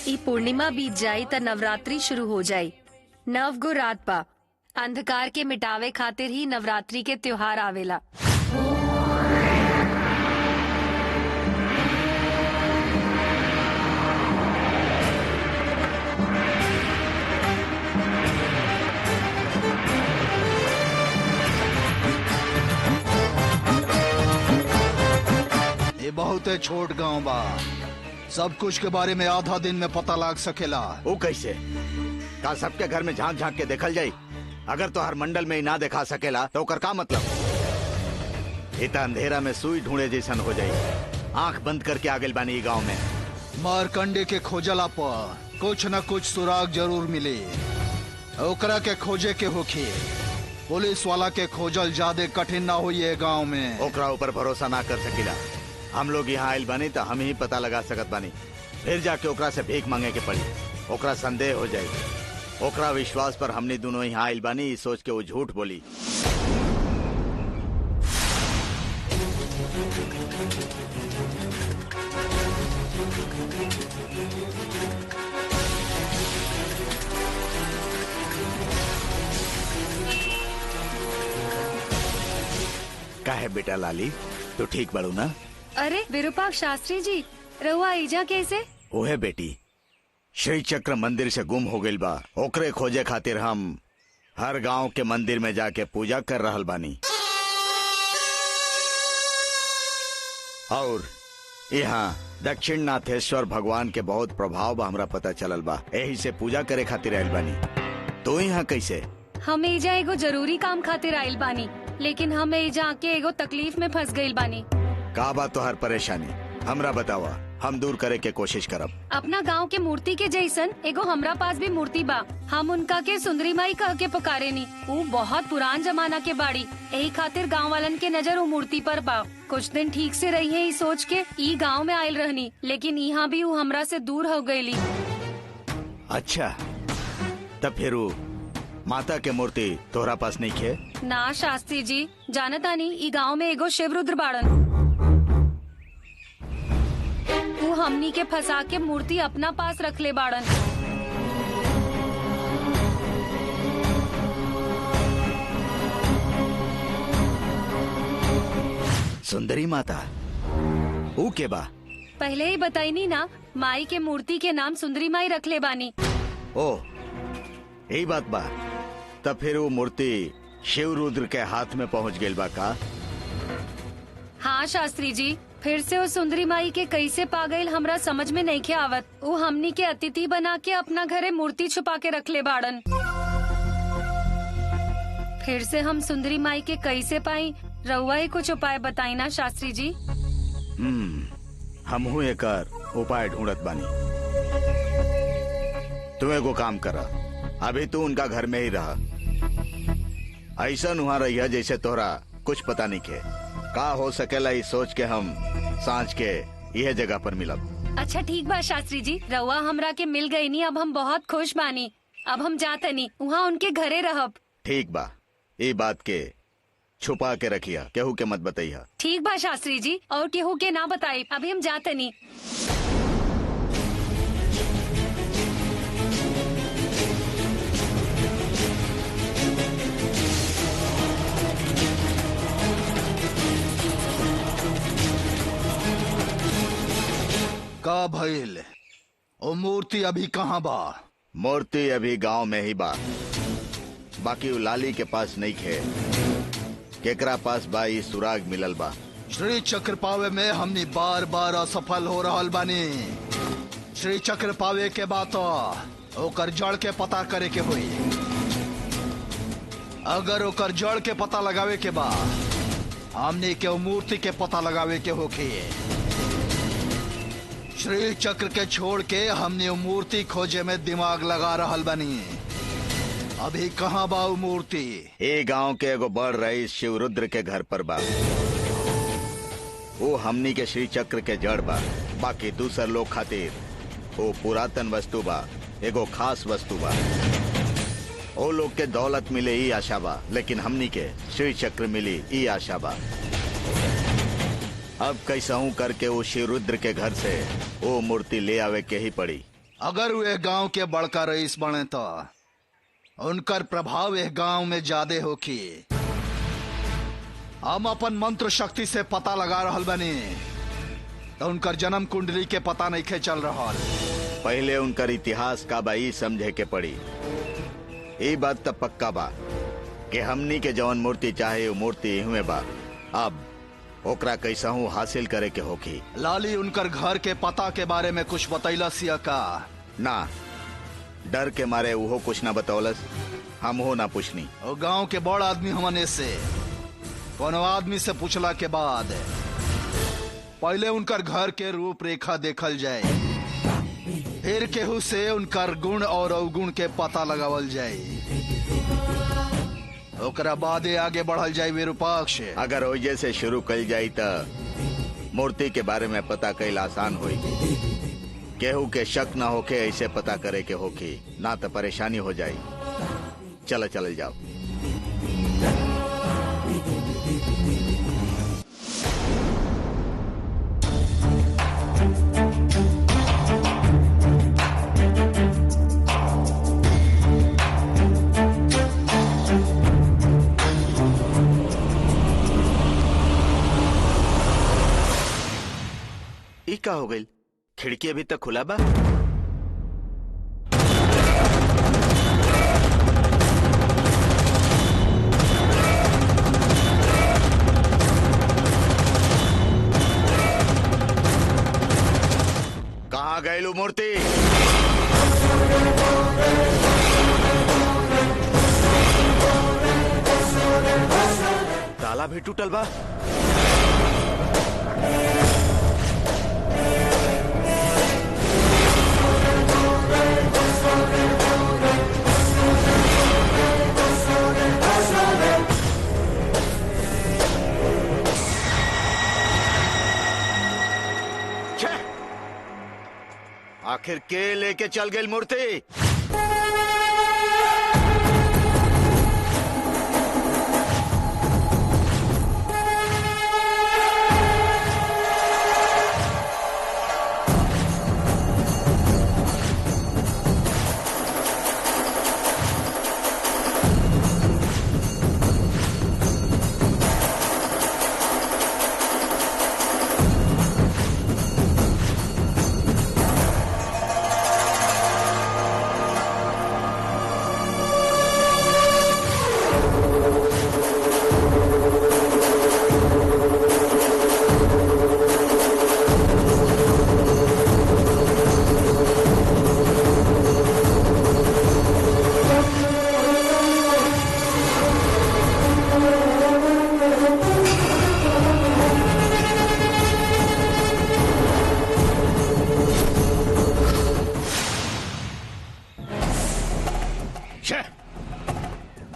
ई पूर्णिमा बीत जाई त नवरात्रि शुरू हो जाई। 9 गो रात बा। अंधकार के मिटावे खातिर ही नवरात्रि के त्योहार आवेला। ये बहुत छोट गांव बा, सब कुछ के बारे में आधा दिन में पता लग सकेला। वो कैसे? का सबके घर में झांक झांक के देखल जाई? अगर तो हर मंडल में ही ना दिखा सकेला तो ओकर का मतलब? इतना अंधेरा में सुई ढूंढे जैसन हो जाई। आंख बंद करके आगे बानी गांव में। मारकंडे के खोजला पर कुछ न कुछ सुराग जरूर मिले। ओकरा के खोजे के होखी। पुलिस वाला के खोजल ज्यादा कठिन ना हुई है गाँव में। ओकरा ऊपर भरोसा ना कर सकेला। हम लोग यहाँ आयल बानी तो हम ही पता लगा सकत बानी। फिर जाके ओकरा से भीख मांगे के पड़ी। ओकरा संदेह हो जाए। ओकरा विश्वास पर हमने दोनों यहाँ आयल बानी ई सोच के वो झूठ बोली। काहे बेटा लाली, तो ठीक बड़ू ना? अरे विरूपाक्ष शास्त्री जी, रहुआ ईजा कैसे? ओहे बेटी, श्री चक्र मंदिर से गुम हो गइल बा। ओकरे खोजे खातिर हम हर गांव के मंदिर में जाके पूजा कर रहल बानी। और यहाँ दक्षिण नाथेश्वर भगवान के बहुत प्रभाव बा, हमरा पता चलल बा। यही से पूजा करे खातिर आयल बानी। तो यहाँ कैसे? हम एजा एगो जरूरी काम खातिर आइल बानी, लेकिन हम एजा आके एगो तकलीफ में फंस गइल बानी। का बा तोहर परेशानी? हमरा बतावा, हम दूर करे के कोशिश करब। अपना गांव के मूर्ति के जैसन एगो हमरा पास भी मूर्ति बा। हम उनका के सुंदरी माई कह के पुकारे नी। वो बहुत पुरान जमाना के बाड़ी। यही खातिर गांव वालन के नजर वो मूर्ति पर बा। कुछ दिन ठीक से रही है सोच के ई गांव में आयल रहनी, लेकिन यहाँ भी वो हमरा से दूर हो गयी। अच्छा, तब फिर माता के मूर्ति तोहरा पास नहीं खे? ना शास्त्री जी, जानता नहीं ई गांव में एगो शिव रुद्र बाड़न। वो हमनी के फंसा के मूर्ति अपना पास रख ले बाड़न। सुंदरी माता वो के बा? पहले ही बताई नी ना, माई के मूर्ति के नाम सुंदरी माई रख ले बानी। ओ यही बात बा। तब फिर वो मूर्ति शिव रुद्र के हाथ में पहुंच गई बा का? हाँ शास्त्री जी, फिर से वो सुंदरी माई के कैसे पा गई हमरा समझ में नहीं के आवत। वो हमनी के अतिथि बना के अपना घरे मूर्ति छुपा के रख ले बाड़न। फिर से हम सुंदरी माई के कैसे पाई? रउआ ही कुछ उपाय बताई ना शास्त्री जी। हम हूँ एक उपाय ढूंढत बानी। तू एगो काम करा, अभी तू उनका घर में ही रहा। ऐसा वहाँ रही जैसे तोहरा कुछ पता नहीं के। का हो सकेला इस सोच के हम सांझ के यह जगह पर मिलब। अच्छा ठीक बा शास्त्री जी, रउआ हमरा के मिल गई नी। अब हम बहुत खुश बानी। अब हम जाते नी, वहाँ उनके घरे रहब। ठीक बा, ये बात के छुपा के रखिया, केहू के मत बताइया। ठीक बा शास्त्री जी, और केहू के ना बताई। अभी हम जाते नी। का भइल? ओ मूर्ति अभी कहाँ बा? मूर्ति अभी गांव में ही बा, बाकी वो लाली के पास नहीं खे। केकरा पास बा ई सुराग मिलल बा। श्री चक्र पावे में हमने बार बार असफल हो रहल बानी। श्री चक्र पावे के बाद ओकर जड़ के पता करे के हुई। अगर ओकर जड़ के पता लगावे के बा, हमने के मूर्ति के पता लगावे के होखी। श्री चक्र के छोड़ के हमने मूर्ति खोजे में दिमाग लगा रहल बनी। अभी कहाँ बा मूर्ति? ए गांव के एगो बड़ रईस शिव रुद्र के घर पर बा। वो हमनी के श्री चक्र के जड़ बा। बाकी दूसर लोग खातिर वो पुरातन वस्तु बा, एगो खास वस्तु बा। वो लोग के दौलत मिले ई आशा बा, लेकिन हमनी के श्री चक्र मिली ई आशा बा। अब कैसा हूँ करके वो शिव रुद्र के घर से वो मूर्ति ले आवे के ही पड़ी। अगर वे गांव के बड़का रईस बने तो उनकर प्रभाव यह गांव में ज्यादा होखी। हम अपन मंत्र शक्ति से पता लगा रहल बनी तो उनकर जन्म कुंडली के पता नहीं खे चल रहा। पहले उनकर इतिहास का बा समझे के पड़ी। ये बात तब पक्का बा कि हमनी के जवन मूर्ति चाहे वो मूर्ति हुए बा। अब ओकरा कैसा हूँ हासिल करे के होखी। लाली उनकर घर के पता के बारे में कुछ बतैला सिया का? ना, डर के मारे वो कुछ ना बतौलस, हम हो ना पूछनी। वो गांव के बड़ आदमी हमने से कोनो आदमी से पूछला के बाद पहले उनकर घर के रूपरेखा देखल जाए, फिर केहू से उनकर गुण और अवगुण के पता लगावल जाए, ओकरा बाद आगे बढ़ल जाए विरूपाक्ष। अगर ओजे से शुरू कल जाई तो मूर्ति के बारे में पता कईल आसान होई। केहू के शक ना होके ऐसे पता करे के होखी, ना तो परेशानी हो जाई। चल चल जाओ। का हो गई? खिड़की अभी तक खुला बा। कहाँ गईलू मूर्ति? ताला भी टूटल बा। आखिर के लेके चल गई मूर्ति?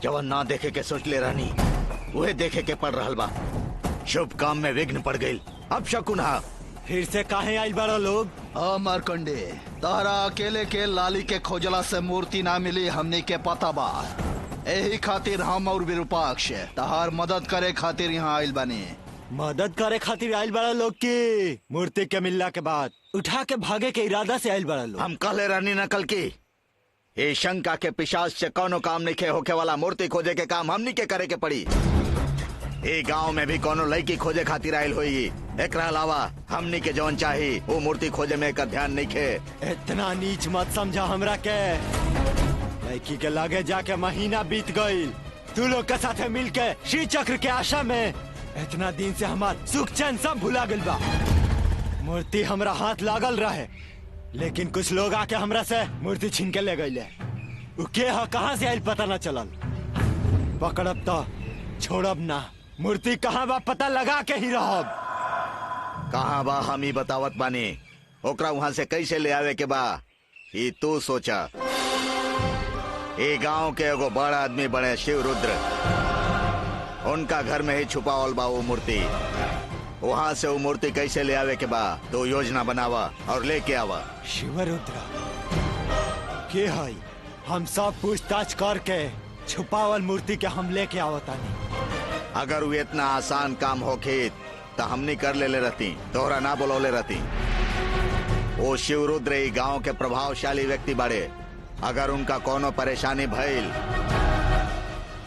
जवन ना देखे के सोच ले रानी, वह देखे के पड़ रहल बा। शुभ काम में विघ्न पड़ गई। अब शकुन हा फिर से काहे आइल बड़ा लोग? मारकंडे, तारा अकेले के लाली के खोजला से मूर्ति ना मिली हमने के पता बा। यही खातिर हम और विरूपाक्ष तहार मदद करे खातिर यहाँ आइल बने। मदद करे खातिर आइल बड़ा लोग की मूर्ति के मिलला के बाद उठा के भागे के इरादा से आइल बड़ा लोग। हम कहले रानी नकल की ये शंका के पिशाच से कोनो काम नहीं खे होके वाला मूर्ति खोजे के काम हमनी के करे के पड़ी। ये गांव में भी कोनो लड़की खोजे खातिर आयल होगी। एकरा अलावा हमनी के जौन चाही वो मूर्ति खोजे में एकर ध्यान नहीं खे। इतना नीच मत समझा हमरा के। लड़की के लागे जाके महीना बीत गई। तू लोग के साथे मिल के श्री चक्र के आशा में इतना दिन से हमार सुख चैन सब भुला गइल बा। मूर्ति हमरा हाथ लागल रहे, लेकिन कुछ लोग आके हमरा से मूर्ति छीन के ले गए। के कहाँ से आयल पता न चलल। पकड़ब तो छोड़ब ना। मूर्ति कहाँ बा पता लगा के ही रहब। कहाँ बा हम ही बतावत बानी। ओकरा वहाँ से कैसे ले आवे के बा ये तू सोचा। ये गांव के एगो बड़ा आदमी बड़े शिव रुद्र, उनका घर में ही छुपावल बा वो मूर्ति। वहाँ से वो मूर्ति कैसे ले आवे के बा तो योजना बनावा और लेके आवा। शिव रुद्र के है? हम सब पूछताछ करके छुपावल मूर्ति के हम लेके आवतानी। अगर वो इतना आसान काम होखे तो हमनी कर ले रहती, तोहरा ना बोलौले रहती। वो शिवरुद्र ही गांव के प्रभावशाली व्यक्ति बड़े। अगर उनका कोनो परेशानी भइल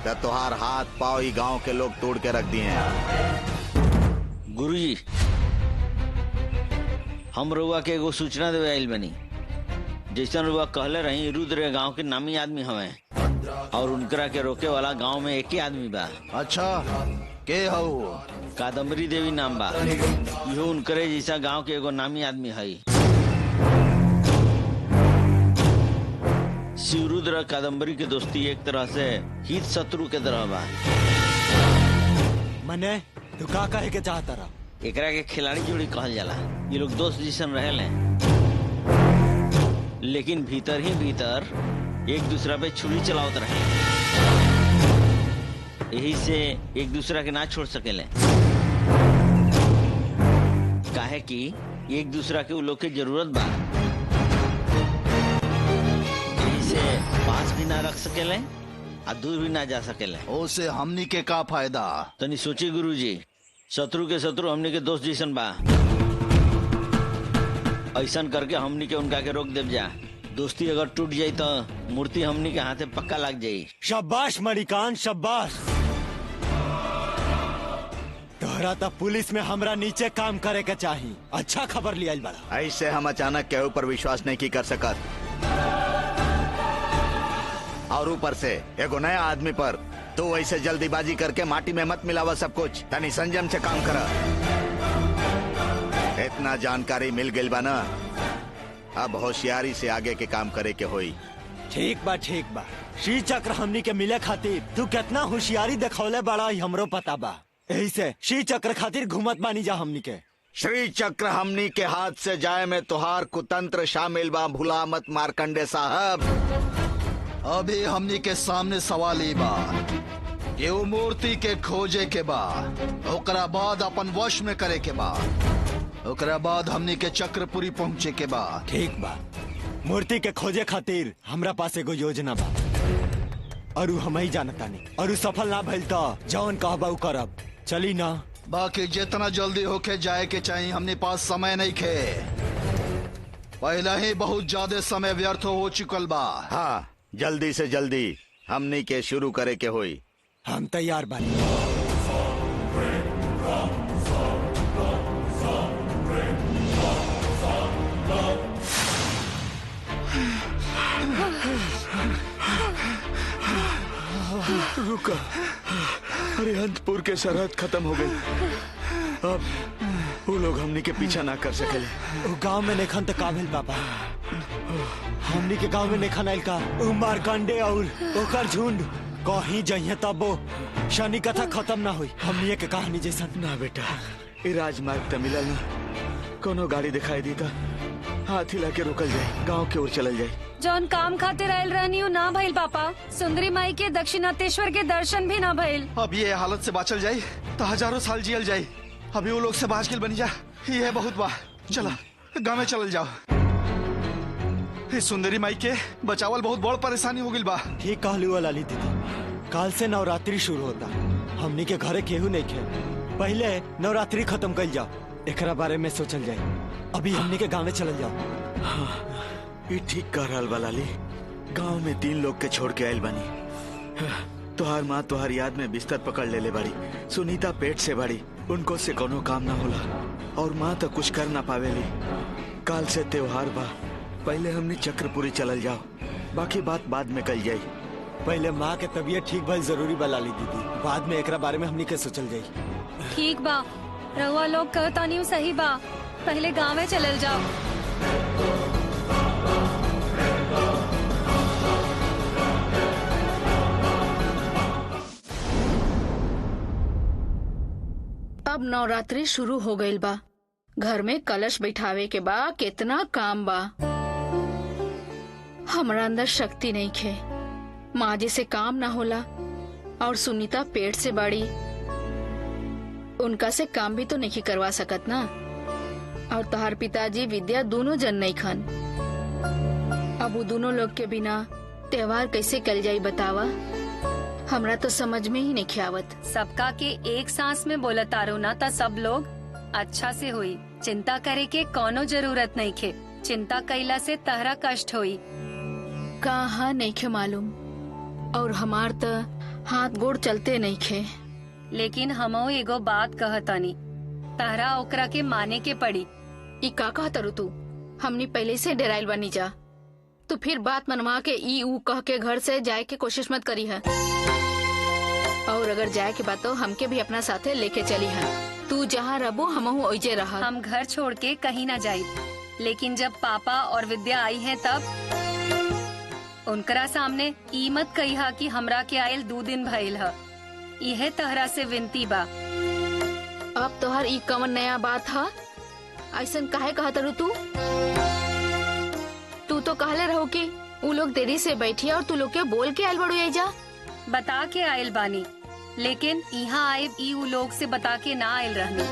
तो तुहार हाथ पाव ही गांव के लोग तोड़ के रख दिए हैं। गुरुजी, हम रुआ के एगो सूचना देवे आइल बनी। जैसन रुआ कहले रही, रुद्र गांव के नामी आदमी हवे और उनकरा के रोके वाला गांव में एक ही आदमी बा। अच्छा, के हो? कादम्बरी देवी नाम बा। यो उनकरे जैसा गांव के एगो नामी आदमी हई। शिवरुद्र कादम्बरी के दोस्ती एक तरह से हित शत्रु के तरह बा। मने तू का कहे के चाहता रहा? एकरा के खिलाड़ी जोड़ी कहल जाला। ये लोग दोस्त जैसन रहेले, लेकिन भीतर ही भीतर एक दूसरा पे छुरी चलावत रहे। यही से एक दूसरा के ना छोड़ सकेले, काहे कि एक दूसरा के उ लोग के जरूरत बा। यही से पास भी ना रख सकेले और दूर भी ना जा सकेले। ओसे हमनी के का फायदा? तनी सोची गुरुजी, शत्रु के शत्रु हमनी के दोस्त जैसन बा। ऐसा करके हमनी के उनका के रोक देव जा। दोस्ती अगर टूट जाई तो मूर्ति हमनी के हाथे पक्का लग जाई। शाबाश मणिकांत, शाबाश। तोहरा तो पुलिस में हमरा नीचे काम करे के चाहिए। अच्छा खबर लिया बड़ा। ऐसे हम अचानक के ऊपर विश्वास नहीं की कर सकत, और ऊपर से एगो नया आदमी पर तो ऐसे जल्दीबाजी करके माटी में मत मिलावा सब कुछ। तनी संयम से काम करा। इतना जानकारी मिल गई बा ना, अब होशियारी से आगे के काम करे के होई। ठीक बा, ठीक बा। श्री चक्र हमनी के मिले खातिर तू कितना होशियारी दिखौले बड़ा हमरो पता बा। यही से श्री चक्र खातिर घूमत बानी जा हमनी के। श्री चक्र हमनी के हाथ से जाए में तुहार कुतंत्र शामिल बा, भुला मत मार्कंडे साहब। अभी हमनी के सामने सवाल ही बा कि वो मूर्ति के खोजे के बा, ओकरा बाद अपन वश में करे के बा, ओकरा बाद हमनी के चक्रपुरी पहुँचे के बा। ठीक बा। मूर्ति के खोजे खातिर हमरा पास एगो योजना बा, और हम ही जानता नहीं। और सफल ना भइल तो जौन कहबा उ करब। चली ना? बाकी जितना जल्दी होके जाए के चाहिए, हमने पास समय नहीं खे। पहले ही बहुत ज्यादा समय व्यर्थ हो चुकल बा। हाँ, जल्दी से जल्दी हमनी के शुरू करे के होई। हम तैयार बानी। रुका, अरे अंतपुर के सरहद खत्म हो गई। अब वो लोग हमनी के पीछा ना कर सकेले। वो गांव में नेखन तो काबिल पापा। हमनी के गांव में नेखन आइल का वो मार्कंडे और ओकर झुंड कहीं जइहे तब वो शनि कथा खत्म ना हुई। हमनी के कहानी जैसन ना बेटा, ये राजमार्ग त मिलल ना। कोनो गाड़ी दिखाई दी था, हाथी लाके रुकल जाए, गांव के ओर चलल जाए। जौन काम खातिर आयल रहनी ना भइल पापा। सुंदरी माई के दक्षिणातेश्वर के दर्शन भी ना भइल। अब ये हालत से बाचल जाए तो हजारों साल जियल जाए। अभी वो लोग से बाजकिल बनी जा, ये बहुत बा। चला गाँव में चलल जाओ। इस सुंदरी माई के बचावल बहुत बड़ परेशानी हो गई बा। ठीक कहलू लाली दीदी। काल से नवरात्रि शुरू होता। हमनी के घरे केहू नहीं खे। पहले नवरात्रि खत्म कर जाओ, एकरा बारे में सोचल जाए। अभी हमनी के गाँव में चलल जाओ। हाँ, ये ठीक कह रहा बा लाली। गांव में 3 लोग के छोड़ के आयल बानी। तुहार माँ तुहार याद में बिस्तर पकड़ ले बाड़ी। सुनीता पेट से बाड़ी, उनको से कोनो काम ना होला, और माँ तो कुछ कर ना पावेली। काल से त्योहार बा, पहले हमने चक्रपुरी चलल जाओ, बाकी बात बाद में कल जाई। पहले माँ के तबीयत ठीक भइल जरूरी बा लाली दीदी, बाद में एकरा बारे में हमनी के सोचल जाई। ठीक बा, रहुआ लोग कहतानी सही बा। पहले गाँव में चलल जाओ। अब नवरात्रि शुरू हो गईल बा। घर में कलश बैठावे के बा, कितना काम बा। हमरा अंदर शक्ति नहीं खे। माँ जी से काम ना होला, और सुनीता पेट से बड़ी, उनका से काम भी तो नहीं करवा सकत ना। और तोहार पिताजी विद्या दोनों जन नहीं खन। अब वो दोनों लोग के बिना त्योहार कैसे कल जाई बतावा। हमरा तो समझ में ही नहीं आवत। सबका के एक सांस में बोला तारो ना, ता सब लोग अच्छा से हुई। चिंता करे के कोनो जरूरत नहीं खे। चिंता कैला से तहरा कष्ट होई। कहाँ नहीं खे मालूम, और हमार त हाथ गोड़ चलते नहीं खे। लेकिन हमो एगो बात कहतानी, तहरा ओकरा के माने के पड़ी। ई का कहा तरु तू? हमनी पहले से डराइल बनी जा। तू फिर बात मनवा के ई ऊ कह के घर से जाए के कोशिश मत करी है। और अगर जाए के बात तो हमके भी अपना साथे लेके चली है। तू जहाँ रहबो हमहू ओइजे रह। हम घर छोड़ के कहीं ना जाई, लेकिन जब पापा और विद्या आई हैं तब उनकरा सामने ई मत कहिहा कि हमरा के आयल 2 दिन भइल ह। यह तहरा से विनती बा। अब तोहर ई कवन नया बात है? ऐसन काहे कहा तरु तू? तू तो कहले रहो कि ऊ लोग देरी से बैठी और तू लोग के बोल के आयल बड़ू एजा। बता के आयल बानी, लेकिन यहाँ आए ई ऊ लोग से बता के ना आयल रहनी।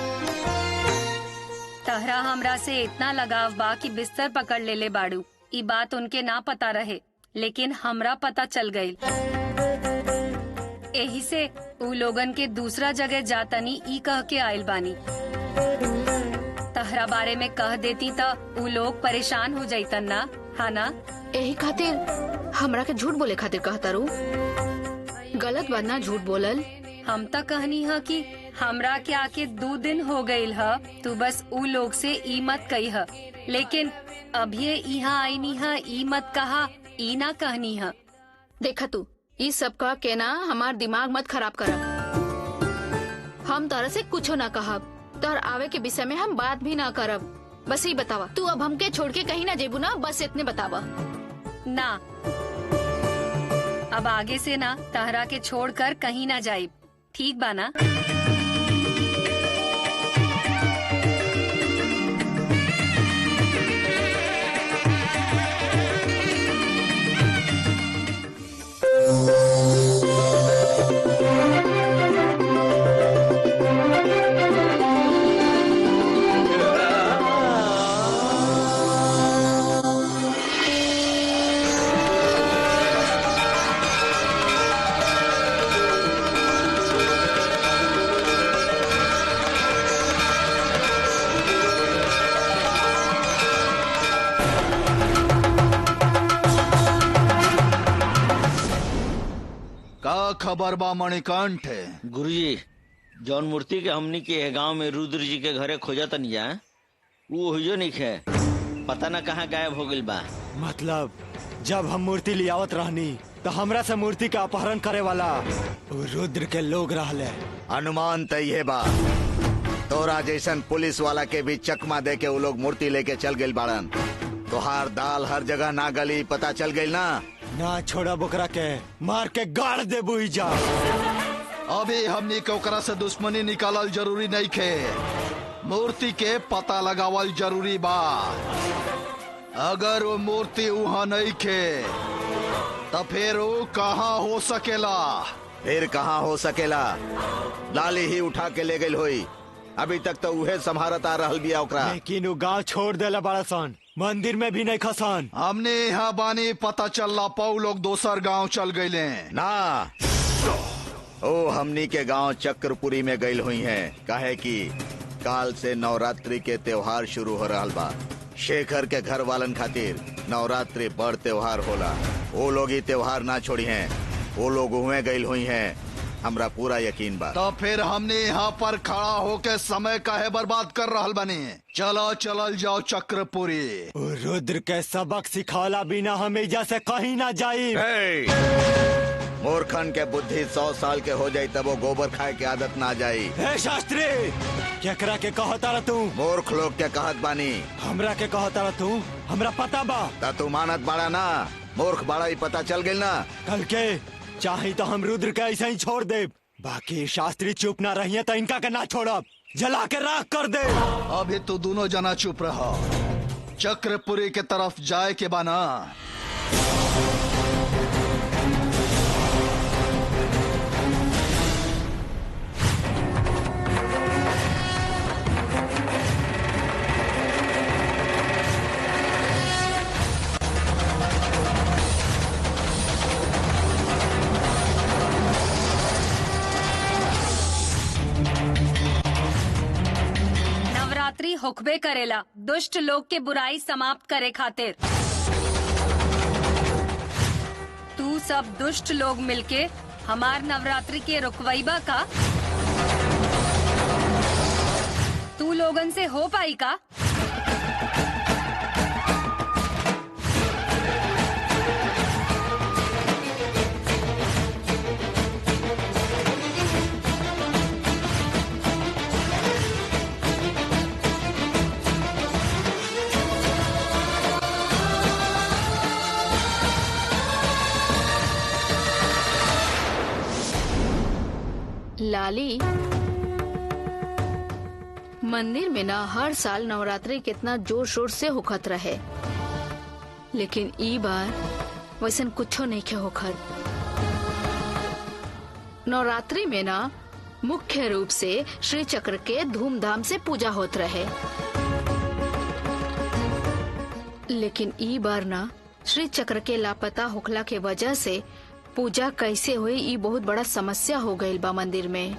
तहरा हमरा से इतना लगाव बा कि बिस्तर पकड़ ले ले बाड़ू। ई बात उनके ना पता रहे, लेकिन हमरा पता चल गई। यही से ऊ लोगन के दूसरा जगह जातनी ई कह के आयल बानी। तहरा बारे में कह देती तो ऊ लोग परेशान हो जाइतन ना, हाँ ना? यही खातिर हमरा के झूठ बोले खातिर कहता रू। गलत बात ना झूठ बोलल। हम तो कहनी है कि हमरा के आके 2 दिन हो गईल ह। तू बस ऊ लोग से ई मत कही है, लेकिन अभी यहाँ आई नी है ई मत कहा, ई ना कहनी है। देखा तू ई सब कह के ना हमार दिमाग मत खराब कर। हम तरह से कुछ ना कहब, तोहर आवे के विषय में हम बात भी ना करब। बस ही बतावा, तू अब हमके छोड़ के कहीं ना जेबू ना, बस इतने बतावा। ना, अब आगे से ना तहरा के छोड़कर कहीं ना जाइब, ठीक बा ना? खबर बा मणिकंठ? गुरुजी, जौन मूर्ति के हमनी के गांव में रुद्र जी के घरे खोजा तनी जा, वो हुजो नहीं है। पता न कहाँ गायब हो गइल बा। मतलब जब हम मूर्ति लियावत रहनी तो हमरा से मूर्ति का अपहरण करे वाला वो रुद्र के लोग रहले। अनुमान तय है बा, तोरा जैसन पुलिस वाला के भी चकमा दे के वो लोग मूर्ति लेके चल गइल बाड़न। तोहार दाल हर जगह ना गली, पता चल गइल ना? ना छोड़ा बोकरा के मार के गाड़ दे बुई जा। अभी हमनी के ओकरा से दुश्मनी निकालल जरूरी नहीं खे, मूर्ति के पता लगावल जरूरी बा। अगर वो मूर्ति वहाँ नहीं खे तो फिर वो कहाँ हो सकेला? फिर कहाँ हो सकेला? लाली ही उठा के ले गई होई। अभी तक तो उहे संभारत आ रहल बिया ओकरा। लेकिन वो गाँव छोड़ देला बड़ा सन, मंदिर में भी नहीं खसान। हमने यहाँ बानी पता चलला पाऊ लोग दोसर गांव चल गए ना। ओ हमनी के गांव चक्रपुरी में गइल हुई हैं, काहे कि काल से नवरात्रि के त्योहार शुरू हो रहल बा। शेखर के घर वालन खातिर नवरात्रि बड़ त्योहार होला। वो लोग ही त्योहार ना छोड़ी हैं, वो लोग हुए गइल हुई हैं, हमरा पूरा यकीन बा। तो फिर हमने यहाँ पर खड़ा होके समय काहे बर्बाद कर रहल बनी? चलो चलल जाओ चक्रपुरी। वो रुद्र के सबक सिखाला बिना हम एजा से कहीं ना जाई। मूर्खन के बुद्धि 100 साल के हो जाई तब वो गोबर खाए के आदत ना जाई। हे शास्त्री, केकरा के कहता रह तू? मूर्ख लोग के कहत बानी। हमरा के कहता रह तू? हमरा पता बा। ता तू मानत बाड़ा ना? मूर्ख बाड़ा ही पता चल गइल ना? कल के चाहे तो हम रुद्र के ऐसे ही छोड़ दे, बाकी शास्त्री चुप ना रहिए तो इनका के ना छोड़ब, जला के राख कर दे। अभी तू दोनों जना चुप रहो, चक्रपुरी के तरफ जाए के बाना। हुक्बे करेला दुष्ट लोग के बुराई समाप्त करे खातिर। तू सब दुष्ट लोग मिलके हमार नवरात्रि के रुकवाईबा का? तू लोगन से हो पाई का? लाली, मंदिर में ना हर साल नवरात्रि कितना जोर शोर से होखत रहे, लेकिन ई बार वैसन कुछो नहीं के होखत। नवरात्रि में ना मुख्य रूप से श्री चक्र के धूमधाम से पूजा होत रहे, लेकिन ई बार ना श्री चक्र के लापता होखला के वजह से पूजा कैसे हुई ई बहुत बड़ा समस्या हो गई बा मंदिर में।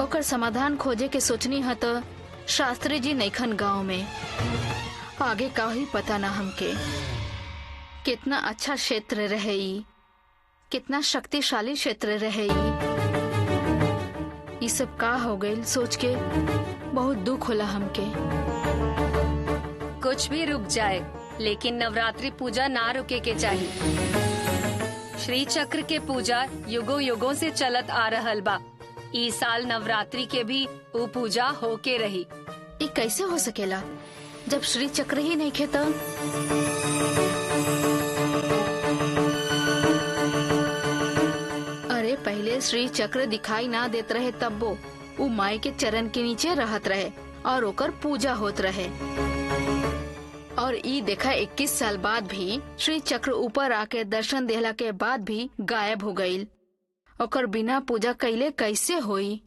ओकर समाधान खोजे के सोचनी है तो शास्त्री जी नैखन गांव में। आगे का ही पता ना हमके। कितना अच्छा क्षेत्र रहे ई, कितना शक्तिशाली क्षेत्र रहे ई सब का हो गई सोच के बहुत दुख होला हमके। कुछ भी रुक जाए लेकिन नवरात्रि पूजा ना रुके के चाहिए। श्री चक्र के पूजा युगों युगों से चलत आ रहल बा। ई साल नवरात्रि के भी वो पूजा होके रही। ये कैसे हो सकेला जब श्री चक्र ही नहीं खे? तो अरे पहले श्री चक्र दिखाई ना देत रहे तब वो माई के चरण के नीचे रहत रहे और ओकर पूजा होत रहे। और ई देखा 21 साल बाद भी श्री चक्र ऊपर आके दर्शन देहला के बाद भी गायब हो गई। ओकर बिना पूजा कैले कैसे होई?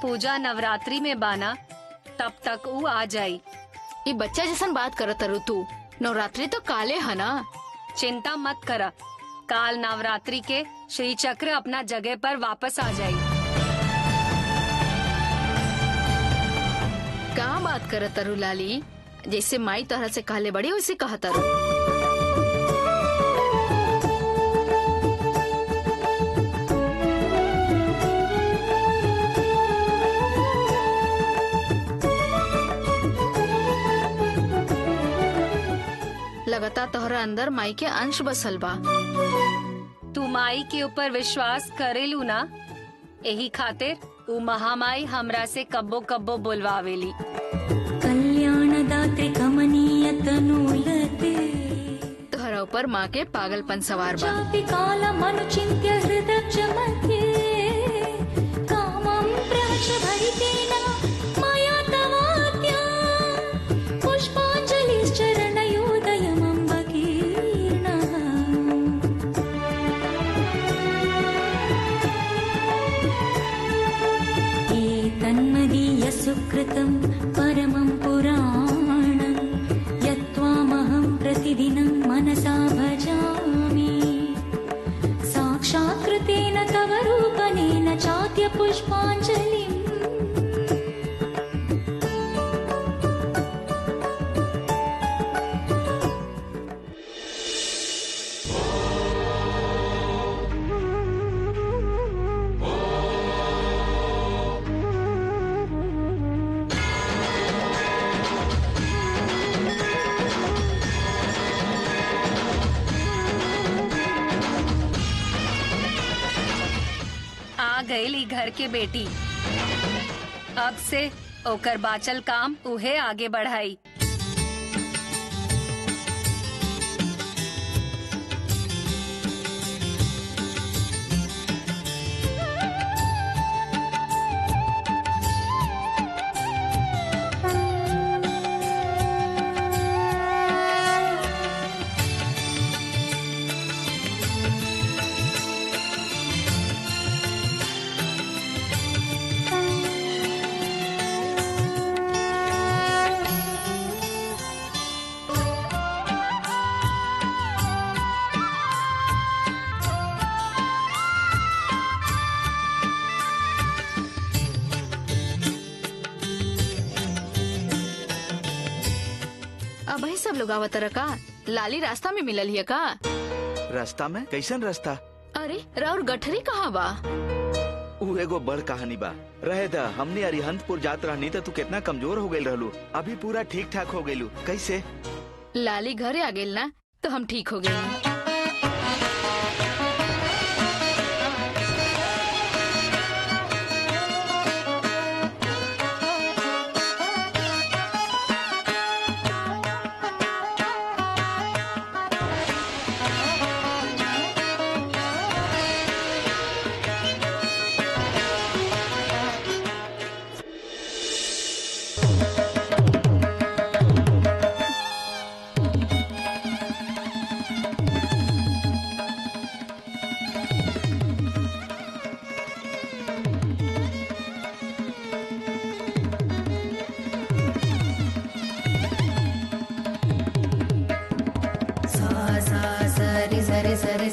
पूजा नवरात्रि में बाना तब तक वो आ जाई। ये बच्चा जैसन बात करत रू तू। नवरात्रि तो काले है ना। चिंता मत करा, काल नवरात्रि के श्री चक्र अपना जगह पर वापस आ जाई। क्या बात करत तरु लाली? जैसे माई तरह से कहले बड़ी वैसे कहा तरु। लगता तोहरा अंदर माई के अंश बसल बा। तू माई के ऊपर विश्वास करेलू ना, यही खातिर उ महामाई हमरा से कब्बो कब्बो बोलवावेली। कल्याणदात्री कमनीय तनुलते तोहरा ऊपर माँ के पागलपन सवार बा। चापि कालमनुचिन्त्य हृदय मध्ये कामं प्रहर्ष भरितेन मया तवाद्या पुष्पाञ्जलिश्चरणयोदयमम्ब कीर्णः। एतन्मदीय सुकृतं परमं पुराणं यत्त्वामहं प्रतिदिनं मनसा भजामि। साक्षात्कृतेन तव रूपनेन चाद्य पुष्पाञ्जलिम्। आ गई घर के बेटी। अब से ओकर बाचल काम उहे आगे बढ़ाई। सब लोग आवत रका। लाली रास्ता में मिलल हिय का? रास्ता में? कैसन रास्ता? अरे राउर गठरी कहाँ बा? ऊ एगो बड़ कहानी बा। रहे दा, हमने अरिहंतपुर जात रहनी तो तू कितना कमजोर हो गई रहलू। अभी पूरा ठीक ठाक हो गईलू। कैसे? लाली घरे आ गेल ना तो हम ठीक हो गए।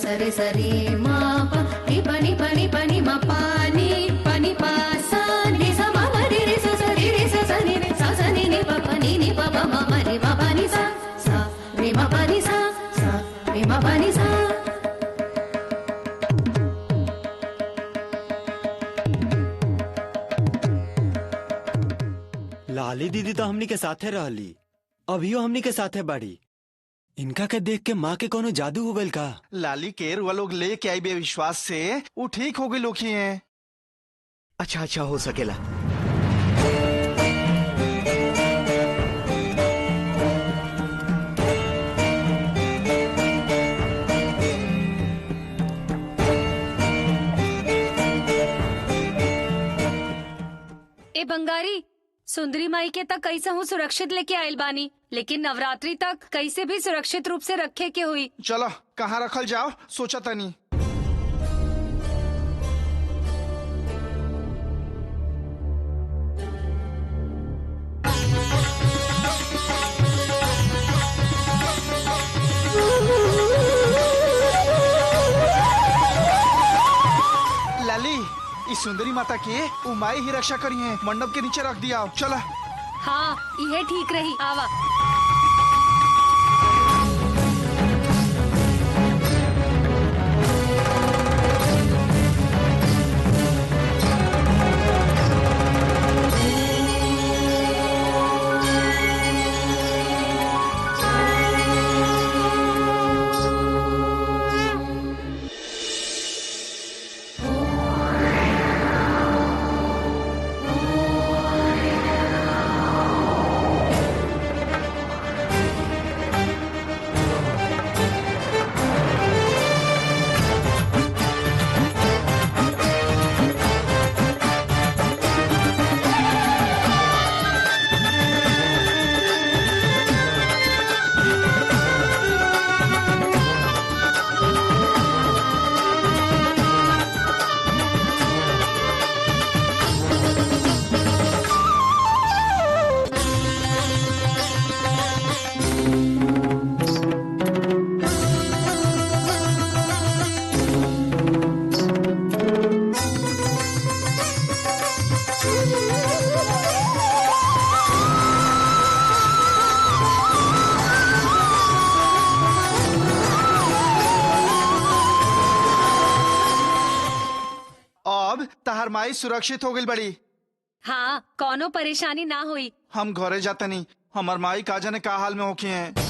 सरे सरे मा पा नी पनी पनी पनी मा पानी पनी पा सा नि सा मा मा रे रे सा सा रे रे सा सा नि रे सा सा नि नि पा पा नि नि पा पा मा मा रे मा पा नि सा सा रे मा पा नि सा सा रे मा पा नि सा। लाली दीदी तो हमनी के साथे रहली, अभियो हमनी के साथे बाड़ी। इनका के देख के माँ के कोनो जादू हो गइल का? लाली केर वो लोग लेके आई बे विश्वास से वो ठीक हो गई लोग ही हैं। अच्छा अच्छा हो सकेला। ए बंगारी, सुंदरी माई के तक कैसे हूँ सुरक्षित लेके आयल बानी, लेकिन नवरात्रि तक कैसे भी सुरक्षित रूप से रखे के हुई। चलो कहाँ रखल जाओ सोचा तनी। लाली इस सुंदरी माता के उमाई ही रक्षा करी है, मंडप के नीचे रख दिया। चला। हाँ यह ठीक रही। आवा। तहार माई सुरक्षित हो गई बड़ी। हाँ कोनो परेशानी ना हुई। हम घरे जाते नहीं, हमार माई का जाने का हाल में होके हैं।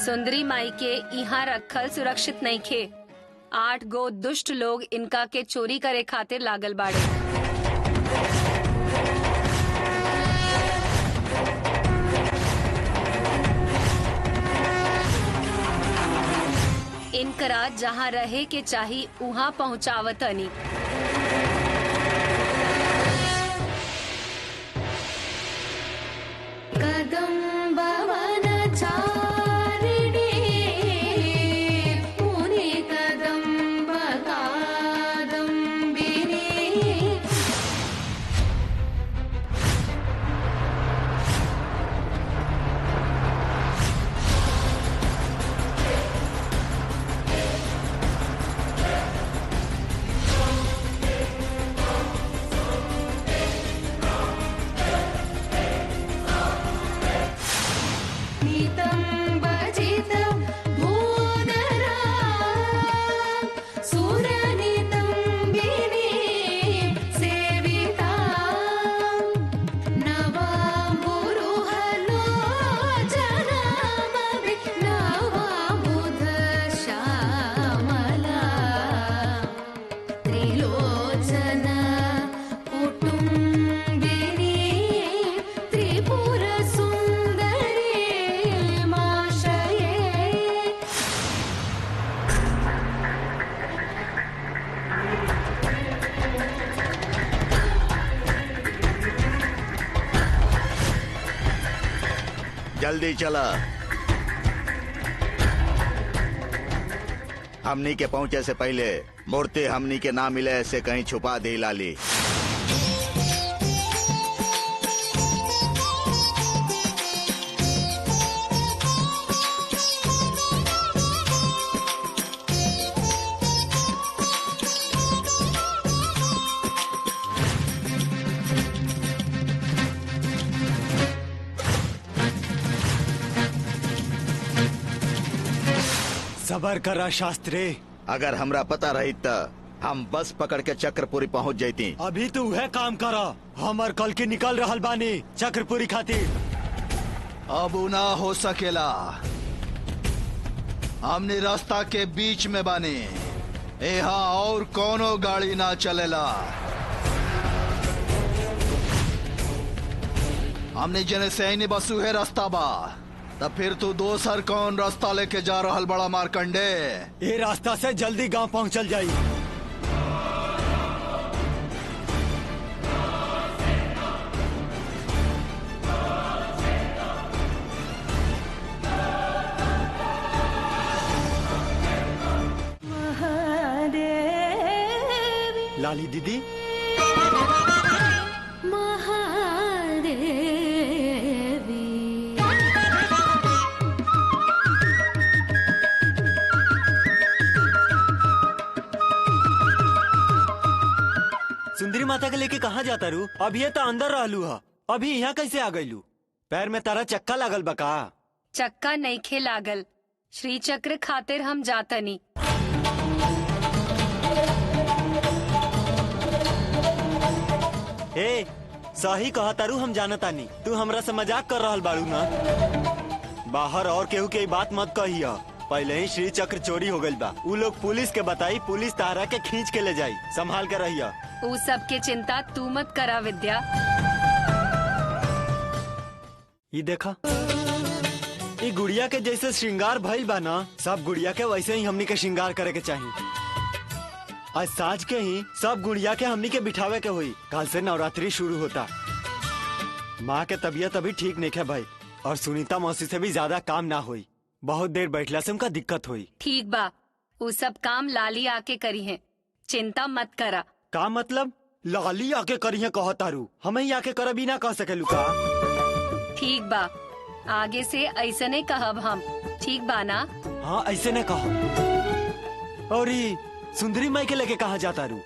सुंदरी माई के यहाँ रखल सुरक्षित नहीं खे। 8 गो दुष्ट लोग इनका के चोरी करे खातिर लागल बाड़े। इनकरा जहाँ रहे के चाही उहाँ पहुँचावतनी। जल्दी चला। हमनी के पहुंचे से पहले मूर्ति हमनी के ना मिले ऐसे कहीं छुपा दे लाली। सबर करा शास्त्री। अगर हमरा पता रही त हम बस पकड़ के चक्रपुरी पहुंच जाती। अभी तो वह काम करा। हमर कल के निकल रहल बानी चक्रपुरी खातिर। अब ना हो सकेला। हमने रास्ता के बीच में बानी। यहाँ और कोनो गाड़ी ना चलेला। हमने जने से ही बसू है रास्ता बा। तब फिर तू दोसर कौन रास्ता लेके जा रहल बड़ा मारकंडे? ये रास्ता से जल्दी गांव पहुंचल जाई। लाली दीदी, सुंदरी माता के लेके कहाँ जाता रू? अब ये तो अंदर रहलू हा। अभी यहाँ कैसे आ गईलू? पैर में तारा चक्का लागल बका? चक्का नहीं खे लागल। श्री चक्र खातिर हम जातनी। ए, सही कहा तारू, हम जानतानी तू हमरा से मजाक कर रहल बाड़ू ना। बाहर और केहू के बात मत कहिया। पहले ही श्री चक्र चोरी हो गइल बा। उ लोग पुलिस के बताई, पुलिस तारा के खींच के ले जाई। संभाल के रहिया। उ सब के चिंता तू मत करा विद्या। ये देखा, ये गुड़िया के जैसे श्रृंगार भइल बा ना, सब गुड़िया के वैसे ही हमनी के श्रृंगार करे के चाहिए। आज साँझ के ही सब गुड़िया के हमनी के बिठावे के हुई। कल से नवरात्रि शुरू होता। माँ के तबीयत अभी ठीक नहीं है भाई, और सुनीता मौसी से भी ज्यादा काम ना हुई। बहुत देर बैठला से उनका दिक्कत हुई। ठीक बा, वो सब काम लाली आके करी है, चिंता मत करा। का मतलब? लाली आके करी है कह तारू? हमें ही आके कर भी ना कह सके लुका। ठीक बा, आगे से ऐसे नहीं कहब हम। ठीक बा ना? हाँ, ऐसे न कहो। और सुंदरी माई के लेके कहाँ जाता रू?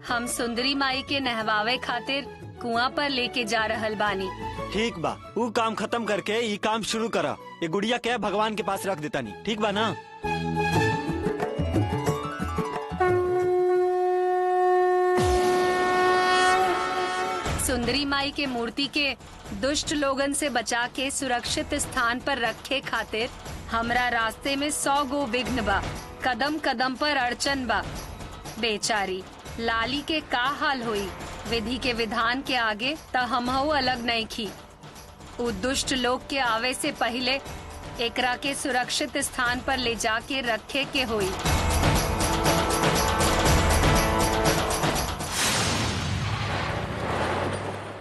हम सुंदरी माई के नहवावे खातिर कुआं पर लेके जा रहल बानी। ठीक बा, वो काम खत्म करके ये काम शुरू करा। ये गुड़िया के भगवान के पास रख देता नहीं। ठीक बा ना? सुंदरी माई के मूर्ति के दुष्ट लोगन से बचा के सुरक्षित स्थान पर रखे खातिर हमरा रास्ते में 100 गो विघ्न बा। कदम कदम पर अड़चन बा। बेचारी लाली के का हाल हुई। विधि के विधान के आगे त हमहू अलग नहीं खी। उ दुष्ट लोग के आवे से पहले एकरा के सुरक्षित स्थान पर ले जाके रखे के हुई।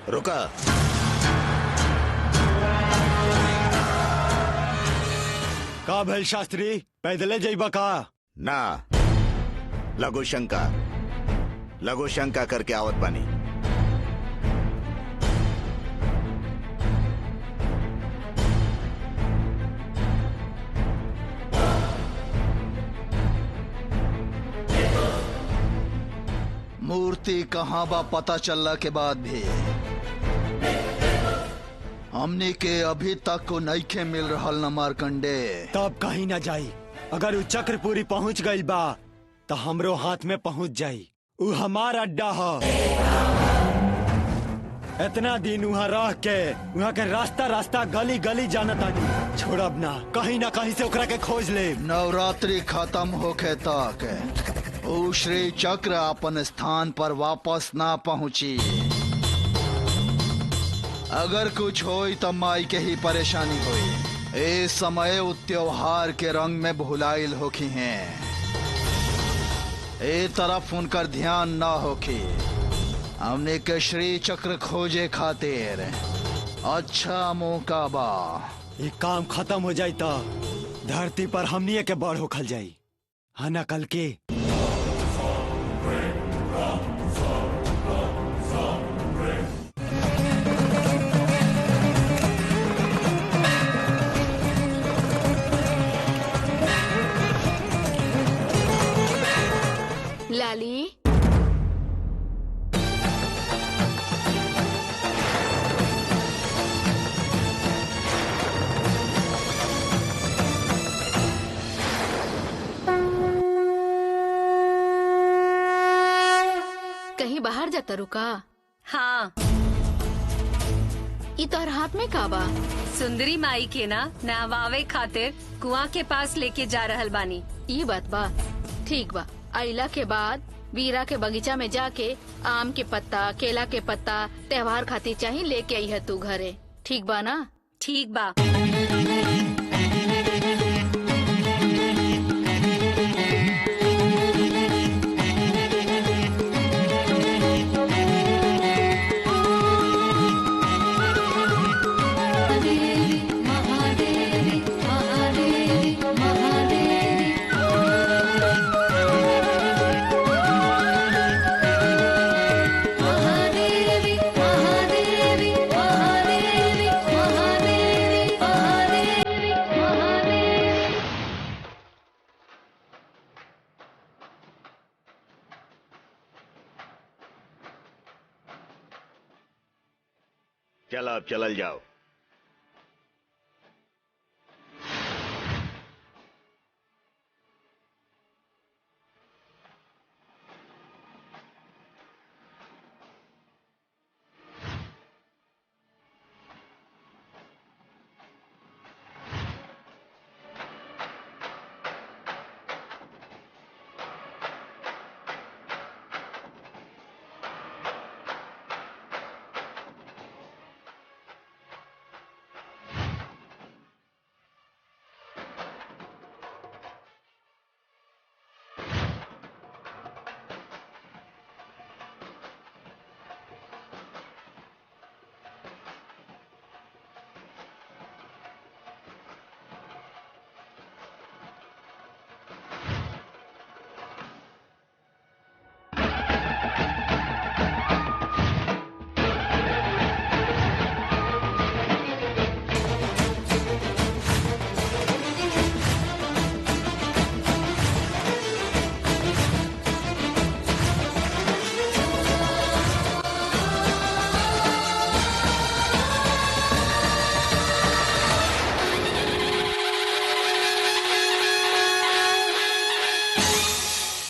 रुका। का भैल शास्त्री, पैदले जइबा का? ना, लघु शंका करके आवत बानी। मूर्ति कहाँ बा पता चलला के बाद भी हमने के अभी तक को नईखे मिल रहल न मार्कंडे। तब कहीं ना जाई। अगर उ चक्रपुरी पहुंच गइल बा तो हमरो हाथ में पहुंच जाई। उ हमार अड्डा ह। इतना दिन वहाँ रह के वहाँ के रास्ता रास्ता गली गली जानत आनी। छोड़ब ना कहीं से ओकरा के खोज ले। नवरात्रि खत्म होके तक उ श्री चक्र अपन स्थान पर वापस ना पहुंची। अगर कुछ होई तो माई के ही परेशानी हुई। इस समय उ त्योहार के रंग में भुलाइल होखी हैं। ए तरफ उनकर ध्यान ना होखी। हमने के श्री चक्र खोजे खातिर अच्छा मौका बा। ये काम खत्म हो जाई तो धरती पर हमनी के बड़ होखल जाई। है ना कल के? लाली, कहीं बाहर जाता रुका? हाँ, ई तोहर हाथ में का बा? सुंदरी माई के ना नहवावे खातिर कुआं के पास लेके जा रहल बानी। ई बात बा, ठीक बा। आइला के बाद वीरा के बगीचा में जाके आम के पत्ता, केला के पत्ता त्योहार खातिर चाहिए लेके आई है तू घरे। ठीक बा ना? ठीक बा। चल अब चलल जाओ।